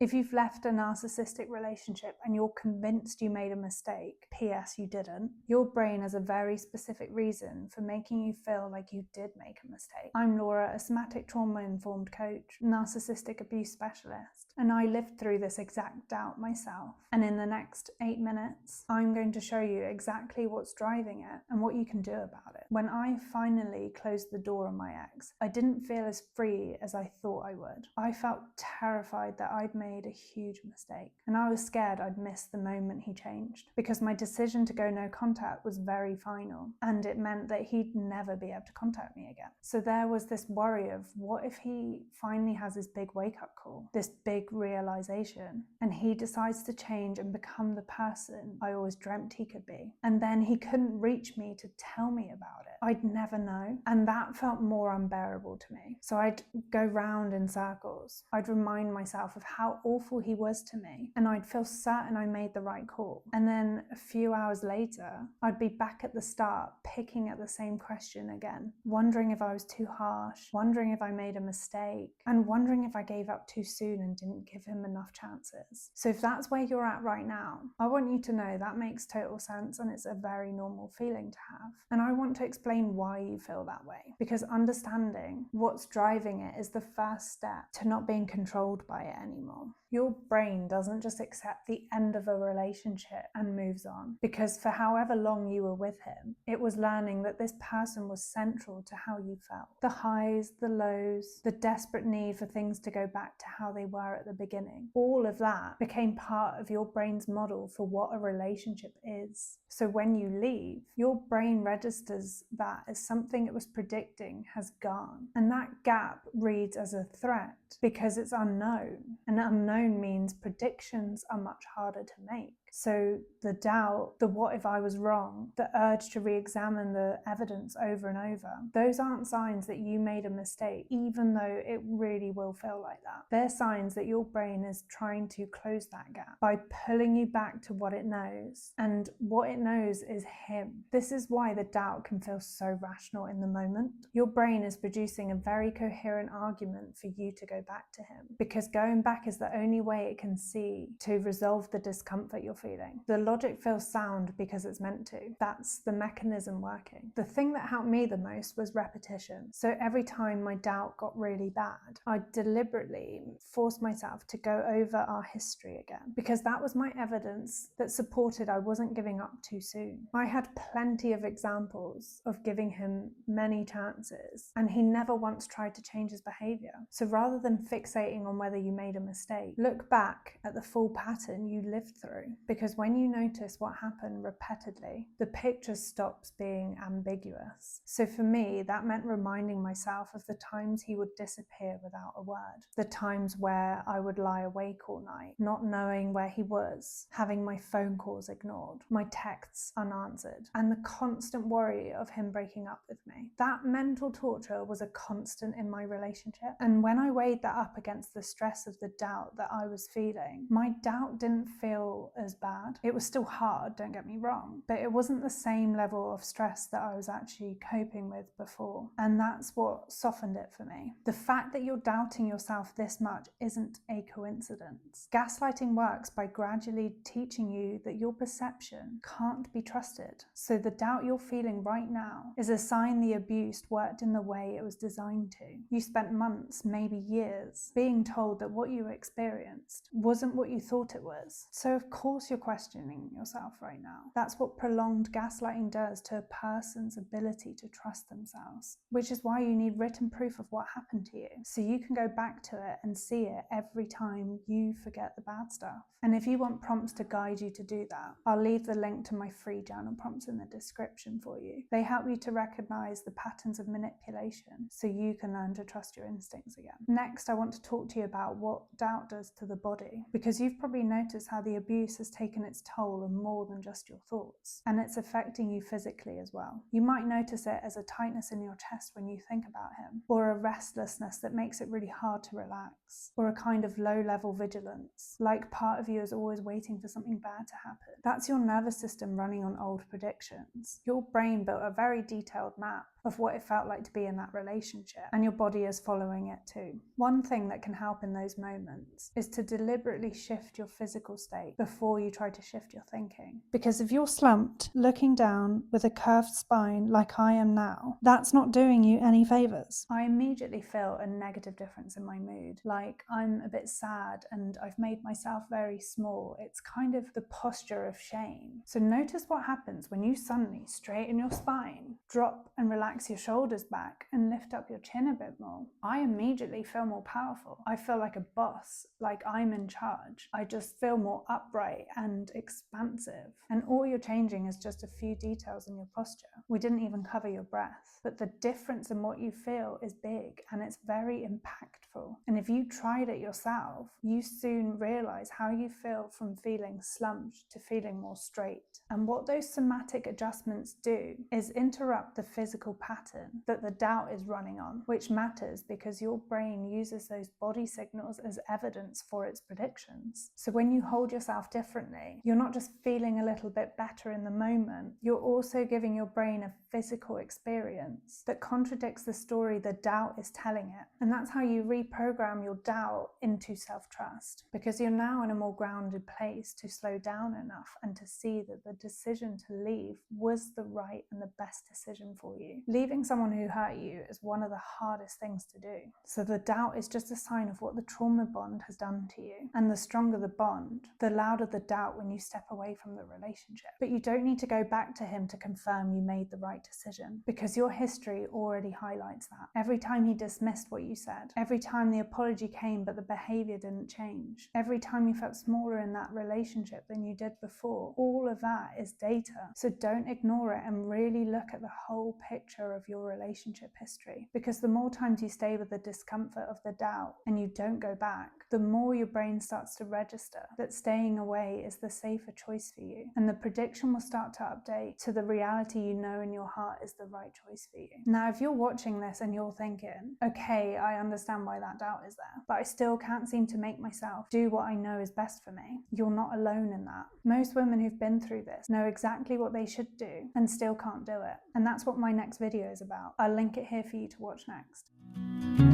If you've left a narcissistic relationship and you're convinced you made a mistake, P.S. you didn't, your brain has a very specific reason for making you feel like you did make a mistake. I'm Laura, a somatic trauma-informed coach, narcissistic abuse specialist, and I lived through this exact doubt myself. And in the next 8 minutes, I'm going to show you exactly what's driving it and what you can do about it. When I finally closed the door on my ex, I didn't feel as free as I thought I would. I felt terrified that I'd made a huge mistake, and I was scared I'd miss the moment he changed, because my decision to go no contact was very final, and it meant that he'd never be able to contact me again. So there was this worry of, what if he finally has this big wake-up call, this big realization, and he decides to change and become the person I always dreamt he could be, and then he couldn't reach me to tell me about it. I'd never know, and that felt more unbearable to me. So I'd go round in circles. I'd remind myself of how awful he was to me, and I'd feel certain I made the right call. And then a few hours later, I'd be back at the start, picking at the same question again, wondering if I was too harsh, wondering if I made a mistake, and wondering if I gave up too soon and didn't give him enough chances. So if that's where you're at right now, I want you to know that makes total sense, and it's a very normal feeling to have. And I want to explain why you feel that way, because understanding what's driving it is the first step to not being controlled by it anymore. Your brain doesn't just accept the end of a relationship and moves on, because for however long you were with him, it was learning that this person was central to how you felt. The highs, the lows, the desperate need for things to go back to how they were at the beginning. All of that became part of your brain's model for what a relationship is. So when you leave, your brain registers that as something it was predicting has gone. And that gap reads as a threat because it's unknown. And unknown means predictions are much harder to make. So the doubt, the what if I was wrong, the urge to re-examine the evidence over and over, those aren't signs that you made a mistake, even though it really will feel like that. They're signs that your brain is trying to close that gap by pulling you back to what it knows. And what it knows is him. This is why the doubt can feel so rational in the moment. Your brain is producing a very coherent argument for you to go back to him, because going back is the only way it can see to resolve the discomfort you're feeling. The logic feels sound because it's meant to. That's the mechanism working. The thing that helped me the most was repetition. So every time my doubt got really bad, I deliberately forced myself to go over our history again, because that was my evidence that supported I wasn't giving up too soon. I had plenty of examples of giving him many chances, and he never once tried to change his behavior. So rather than fixating on whether you made a mistake, look back at the full pattern you lived through. Because when you notice what happened repeatedly, the picture stops being ambiguous. So for me, that meant reminding myself of the times he would disappear without a word, the times where I would lie awake all night, not knowing where he was, having my phone calls ignored, my texts unanswered, and the constant worry of him breaking up with me. That mental torture was a constant in my relationship. And when I weighed that up against the stress of the doubt that I was feeling, my doubt didn't feel as bad. It was still hard, don't get me wrong, but it wasn't the same level of stress that I was actually coping with before. And that's what softened it for me. The fact that you're doubting yourself this much isn't a coincidence. Gaslighting works by gradually teaching you that your perception can't be trusted. So the doubt you're feeling right now is a sign the abuse worked in the way it was designed to. You spent months, maybe years, being told that what you experienced wasn't what you thought it was. So of course you're questioning yourself right now. That's what prolonged gaslighting does to a person's ability to trust themselves, which is why you need written proof of what happened to you, so you can go back to it and see it every time you forget the bad stuff. And if you want prompts to guide you to do that, I'll leave the link to my free journal prompts in the description for you. They help you to recognize the patterns of manipulation so you can learn to trust your instincts again. Next, I want to talk to you about what doubt does to the body, because you've probably noticed how the abuse has taken its toll on more than just your thoughts, and it's affecting you physically as well. You might notice it as a tightness in your chest when you think about him, or a restlessness that makes it really hard to relax, or a kind of low-level vigilance, like part of you is always waiting for something bad to happen. That's your nervous system running on old predictions. Your brain built a very detailed map of what it felt like to be in that relationship, and your body is following it too. One thing that can help in those moments is to deliberately shift your physical state before you try to shift your thinking. Because if you're slumped, looking down with a curved spine like I am now, that's not doing you any favors. I immediately feel a negative difference in my mood, like I'm a bit sad and I've made myself very small. It's kind of the posture of shame. So notice what happens when you suddenly straighten your spine, drop and relax your shoulders back, and lift up your chin a bit more. I immediately feel more powerful. I feel like a boss, like I'm in charge. I just feel more upright and expansive. And all you're changing is just a few details in your posture. We didn't even cover your breath, but the difference in what you feel is big and it's very impactful. And if you tried it yourself, you soon realize how you feel from feeling slumped to feeling more straight. And what those somatic adjustments do is interrupt the physical pattern that the doubt is running on, which matters because your brain uses those body signals as evidence for its predictions. So when you hold yourself differently, you're not just feeling a little bit better in the moment, you're also giving your brain a physical experience that contradicts the story the doubt is telling it. And that's how you reprogram your doubt into self-trust, because you're now in a more grounded place to slow down enough and to see that the decision to leave was the right and the best decision for you. Leaving someone who hurt you is one of the hardest things to do. So the doubt is just a sign of what the trauma bond has done to you. And the stronger the bond, the louder the doubt when you step away from the relationship. But you don't need to go back to him to confirm you made the right decision, because your history already highlights that. Every time he dismissed what you said, every time the apology came but the behavior didn't change, every time you felt smaller in that relationship than you did before, all of that is data. So don't ignore it and really look at the whole picture of your relationship history, because the more times you stay with the discomfort of the doubt and you don't go back, the more your brain starts to register that staying away is the safer choice for you, and the prediction will start to update to the reality you know in your heart is the right choice for you. Now, if you're watching this and you're thinking, okay, I understand why that doubt is there, but I still can't seem to make myself do what I know is best for me, you're not alone in that. Most women who've been through this know exactly what they should do and still can't do it. And that's what my next video is about. I'll link it here for you to watch next.